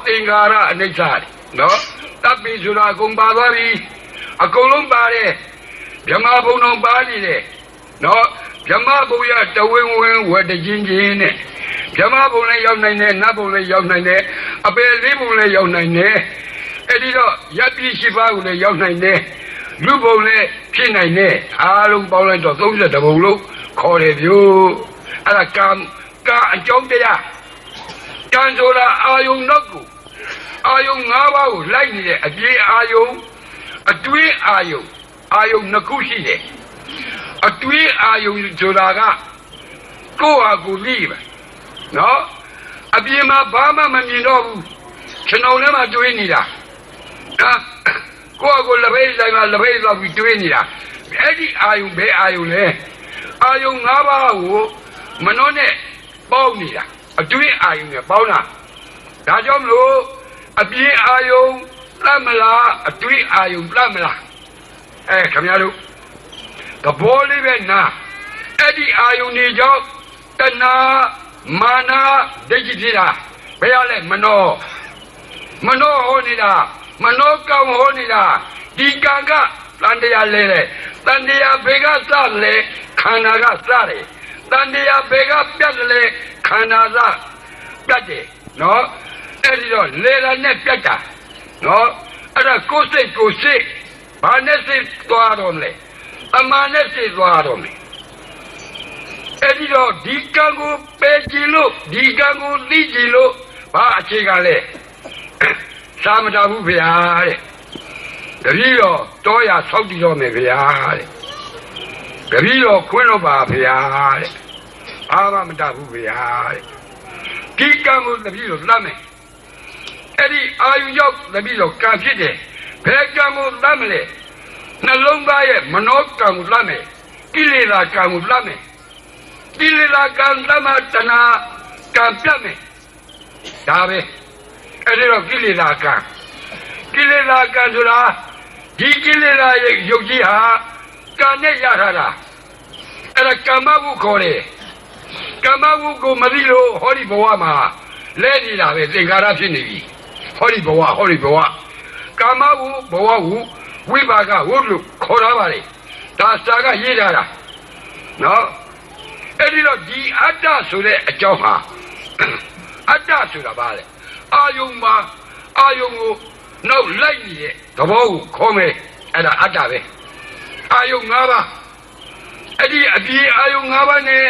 သင်္ကာရအနိစ္စနော်တပ်ပြီးဆိုတာအကုန်ပါသွားပြီအကုန်လုံးပါတယ်ဗြဟ္မာဘုံတော်ပါနေတယ်နော်ဗြဟ္မာဘုံရတဝင်းဝင်းဝတ်တချင်းချင်းနဲ့ဗြဟ္မာဘုံလည်းရောက်နိုင်တယ်နတ်ဘုံလည်းရောက်နိုင်တယ်အပယ်လေးဘုံလည်းရောက်နိုင်တယ်အဲ့ဒီတော့ရပ်ပြီးရှိပါကိုလည်းရောက်နိုင်တယ်လူဘုံလည်းဖြစ်နိုင်တယ်အားလုံးပေါင်းလိုက်တော့32ဘုံလို့ခေါ်တယ်ဗျို့အဲ့ဒါကအကြောင်းတရားကံဆိုတာအာယုံနောက်ကိုအာယုံ၅ပါးကိုလိုက်နေတဲ့အပြေအာယုံအတွင်းအာယုံနှစ်ခုရှိတယ်အတွင်းအာယုံဆိုတာကကိုယ့်ဟာကိုယ်သိပဲနော်အပြင်မှာဘာမှမမြင်တော့ဘူးကျွန်တော်လည်းမတွေးနေတာကိုယ့်ဟာကိုယ်လက်ဖေးဆိုင်မှာလက်ဖေးလောက်ပြီးတွေးနေတာအဲ့ဒီအာယုံဘယ်အာယုံလဲအာယုံ၅ပါးကိုမနှောနဲ့ပေါင်းနေတာအတွင်းအာယုံနဲ့ပေါင်းတာဒါကြောင့်မလို့အပြင်အာယုံတတ်မလားအတွင်းအာယုံတတ်မလားခင်ဗျားတို့သဘောလေးပဲနာအဲ့ဒီအာယုန်တွေကြောင့်တဏှာမာနဒိဋ္ဌိဖြစ်တာဘယ်ရလဲမနောဟောနေတာမနောကံဟောနေတာဒီကံကတန်တရားလဲတဲ့တန်တရားဘေကစလဲခန္ဓာကစတယ်တန်တရားဘေကပြတ်လဲခန္ဓာစပြတ်တယ်နော်အဲ့ဒီတော့လေလာနဲ့ပြတ်တာနော်အဲ့ဒါကိုယ်စိတ်ဘာနဲ့စိတ်သွားတော့မလဲအမှန်နဲ့စိတ်သွားတော့မယ်အဲ့ဒီတော့ဒီကံကိုပယ်ကြည့်လို့ဒီကံကိုသိကြည့်လို့ဘာအခြေခံလဲသာမတာဘူးဗျာတဲ့တပည့်တော်တောရဆောက်တည်တော်မယ်ဗျာတဲ့တပည့်တော်ခွင့်လို့ပါဗျာတဲ့အာမတာဘူးဗျာတဲ့ဒီကံကိုတပည့်တော်သတ်မယ်အဲ့ဒီအာယုရောက်တပည့်တော်ကံဖြစ်တယ်ဘယ်ကံကိုသတ်မလဲနှလုံးသားရဲ့မနောကံကိုသတ်မယ်ကိလေသာကံကိုသတ်မယ်ကိလေသာကံသမတနာကံပြတ်မယ်ဒါပဲအဲ့ဒီတော့ကိလေသာကံဆိုတာဒီကိလေသာရဲ့ယုတ်ကြီးဟာကံနဲ့ရထားတာအဲ့ဒါကမ္မဝုခေါ်တယ်ကမ္မဝုကိုမသိလို့ဟောဒီဘဝမှာလဲနေတာပဲသင်္ခါရဖြစ်နေပြီဟောဒီဘဝကမ္မဝုဘဝဝုဝိပါကဝုလို့ခေါ်ထားပါလေဒါစာကရေးထားတာနော်အဲ့ဒီတော့ဒီအတ္တဆိုတဲ့အကြောင်းဟာအတ္တဆိုတာဘာလဲအာယုံမှာအာယုံကိုနောက်လိုက်နေတဲ့သဘောကိုခေါ်မယ်အဲ့ဒါအတ္တပဲအာယုံ၅ပါးအဲ့ဒီအပြေအာယုံ၅ပါးနဲ့